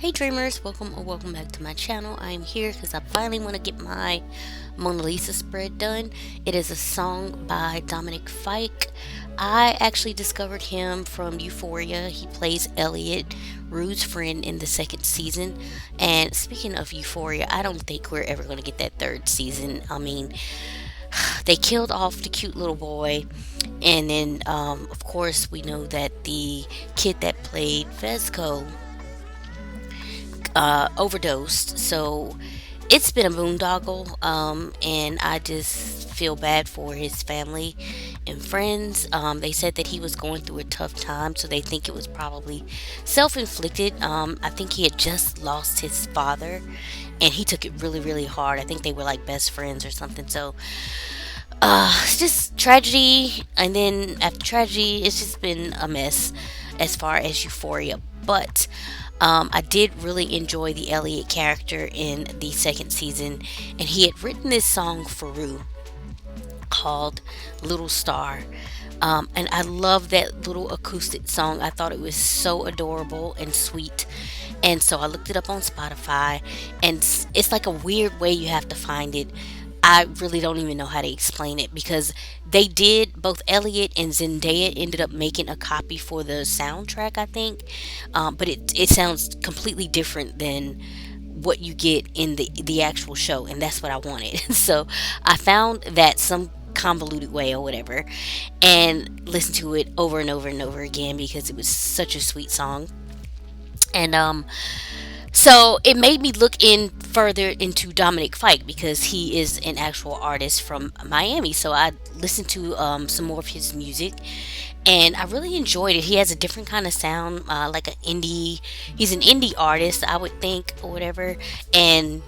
Hey dreamers, welcome or welcome back to my channel. I am here because I finally want to get my Mona Lisa spread done. It is a song by Dominic Fike. I actually discovered him from Euphoria. He plays Elliot, Rue's friend in the second season. And speaking of Euphoria, I don't think we're ever going to get that third season. I mean, they killed off the cute little boy. And then, of course, we know that the kid that played Fezco overdosed. So it's been a boondoggle, and I just feel bad for his family and friends. They said that he was going through a tough time, so they think it was probably self inflicted. I think he had just lost his father, and he took it really, really hard. I think they were like best friends or something. So it's just tragedy, and then after tragedy, it's just been a mess as far as Euphoria. But I did really enjoy the Elliot character in the second season, and he had written this song for Rue called Little Star. And I love that little acoustic song. I thought it was so adorable and sweet. And so I looked it up on Spotify, and it's like a weird way you have to find it. I really don't even know how to explain it because they did, both Elliot and Zendaya ended up making a copy for the soundtrack, I think. But it sounds completely different than what you get in the actual show, and that's what I wanted. So I found that some convoluted way or whatever, and listened to it over and over and over again because it was such a sweet song. And so it made me look in further into Dominic Fike because he is an actual artist from Miami. So I listened to some more of his music, and I really enjoyed it. He has a different kind of sound, like an indie. He's an indie artist, I would think, or whatever, and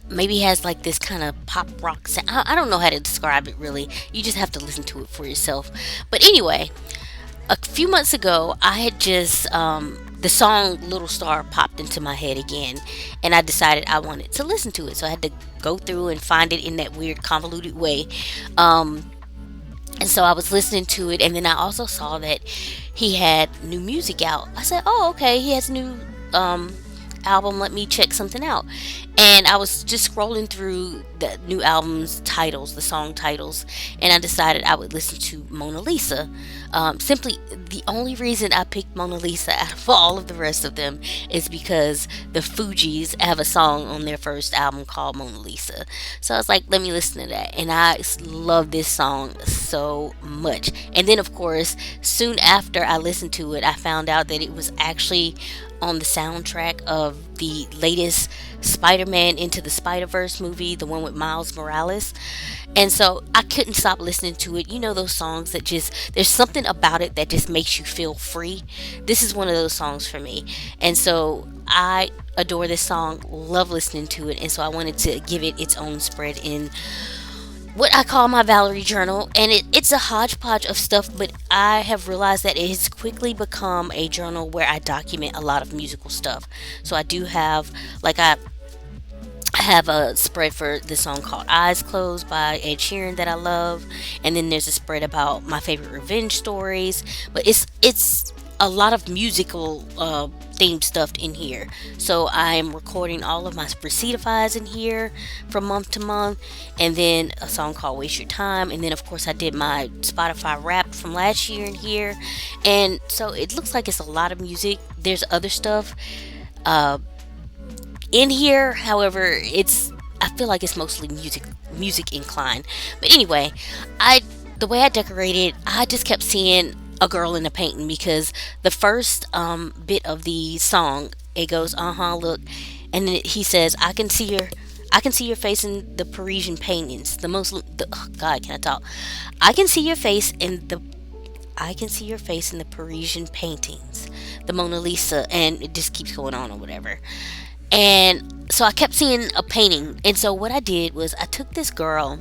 maybe he has like this kind of pop rock sound. I don't know how to describe it really. You just have to listen to it for yourself. But anyway, a few months ago, I had just the song "Little Star" popped into my head again, and I decided I wanted to listen to it. So I had to go through and find it in that weird, convoluted way. And so I was listening to it, and then I also saw that he had new music out. I said, "Oh, okay, he has a new album. Let me check something out." And I was just scrolling through the new album's titles, the song titles, and I decided I would listen to Mona Lisa. Simply, the only reason I picked Mona Lisa out of all of the rest of them is because the Fugees have a song on their first album called Mona Lisa. So I was like, let me listen to that. And I love this song so much. And then, of course, soon after I listened to it, I found out that it was actually on the soundtrack of the latest Spider-Man Into the Spider-Verse movie, the one with Miles Morales. And so I couldn't stop listening to it. You know those songs that just, there's something about it that just makes you feel free. This is one of those songs for me. And so I adore this song, love listening to it. And so I wanted to give it its own spread in what I call my Valerie journal, and it's a hodgepodge of stuff, but I have realized that it has quickly become a journal where I document a lot of musical stuff. So I do have, like, I have a spread for the song called Eyes Closed by Ed Sheeran that I love, and then there's a spread about my favorite revenge stories, but it's a lot of musical themed stuff in here. So I'm recording all of my receiptifies in here from month to month, and then a song called Waste Your Time, and then of course I did my Spotify Wrapped from last year in here, and so it looks like it's a lot of music. There's other stuff uh, in here, however, I feel like it's mostly music inclined. But anyway, I the way I decorated, I just kept seeing a girl in a painting because the first bit of the song, it goes, look, and then he says, I can see your face in the Parisian paintings. Oh God, can I talk? I can see your face in the I can see your face in the Parisian paintings, the Mona Lisa, and it just keeps going on or whatever. And so I kept seeing a painting. And so what I did was I took this girl,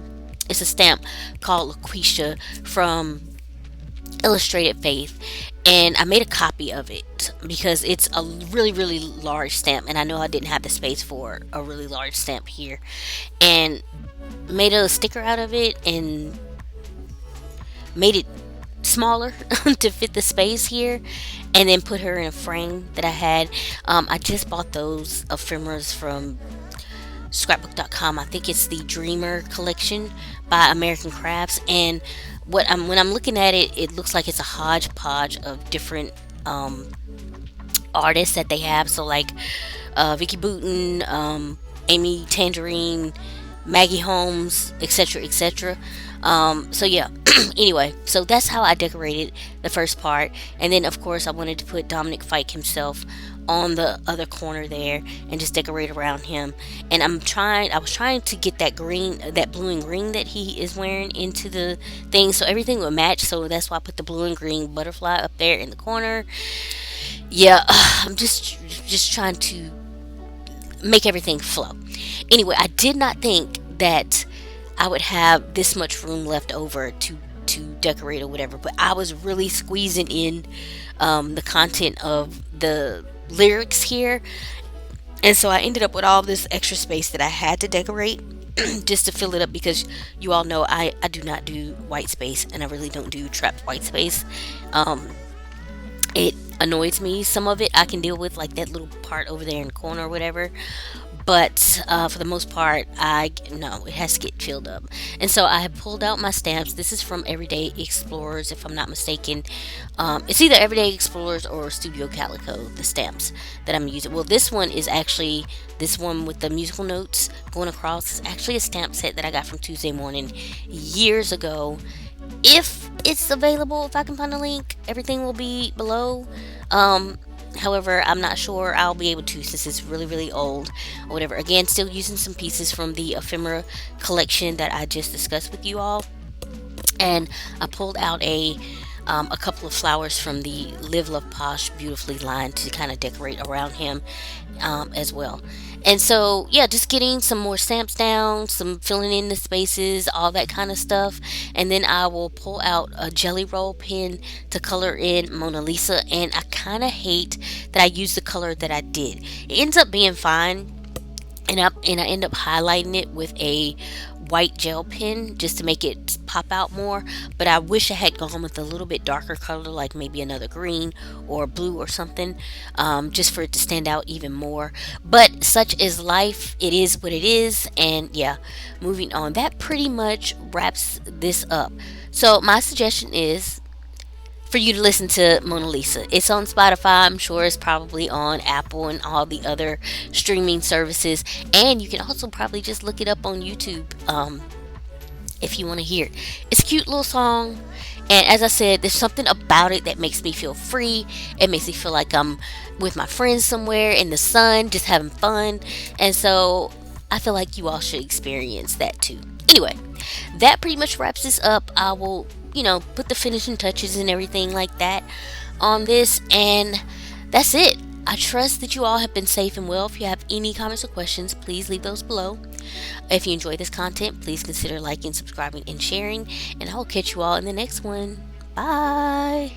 it's a stamp called LaQuisha from Illustrated Faith, and I made a copy of it because it's a really, really large stamp, and I know I didn't have the space for a really large stamp here. And made a sticker out of it and made it smaller to fit the space here, and then put her in a frame that I had. I just bought those ephemeras from scrapbook.com. I think it's the Dreamer collection by American Crafts. And when I'm looking at it, it looks like it's a hodgepodge of different artists that they have. So like Vicky Booten, Amy Tangerine, Maggie Holmes, etc., etc. So yeah. Anyway, so that's how I decorated the first part, and then of course I wanted to put Dominic Fike himself on the other corner there and just decorate around him. And I was trying to get that green, that blue and green that he is wearing into the thing, so everything would match. So that's why I put the blue and green butterfly up there in the corner. Yeah, I'm just trying to make everything flow. Anyway, I did not think that I would have this much room left over to decorate or whatever, but I was really squeezing in the content of the lyrics here, and so I ended up with all this extra space that I had to decorate just to fill it up, because you all know I do not do white space, and I really don't do trapped white space. It annoys me. Some of it I can deal with, like that little part over there in the corner or whatever, but for the most part, I no, it has to get filled up. And so I have pulled out my stamps. This is from Everyday Explorers, if I'm not mistaken. It's either Everyday Explorers or Studio Calico, the stamps that I'm using. Well, this one is actually, this one with the musical notes going across is actually a stamp set that I got from Tuesday Morning years ago. If it's available, if I can find a link, everything will be below. However, I'm not sure I'll be able to, since it's really, really old or whatever. Again, still using some pieces from the ephemera collection that I just discussed with you all. And I pulled out a couple of flowers from the Live Love Posh Beautifully line to kind of decorate around him as well. And so, yeah, just getting some more stamps down, some filling in the spaces, all that kind of stuff. And then I will pull out a Jelly Roll pen to color in Mona Lisa. And I kind of hate that I used the color that I did. It ends up being fine. And I end up highlighting it with a white gel pen just to make it pop out more. But I wish I had gone with a little bit darker color, like maybe another green or blue or something, just for it to stand out even more. But such is life. It is what it is. And yeah, moving on. That pretty much wraps this up. So my suggestion is for you to listen to Mona Lisa. It's on Spotify. I'm sure it's probably on Apple and all the other streaming services. And you can also probably just look it up on YouTube if you want to hear it. It's a cute little song. And as I said, there's something about it that makes me feel free. It makes me feel like I'm with my friends somewhere in the sun, just having fun. And so I feel like you all should experience that too. Anyway, that pretty much wraps this up. I will, put the finishing touches and everything like that on this, and that's it. I trust that you all have been safe and well. If you have any comments or questions, please leave those below. If you enjoy this content, please consider liking, subscribing, and sharing, and I will catch you all in the next one. Bye.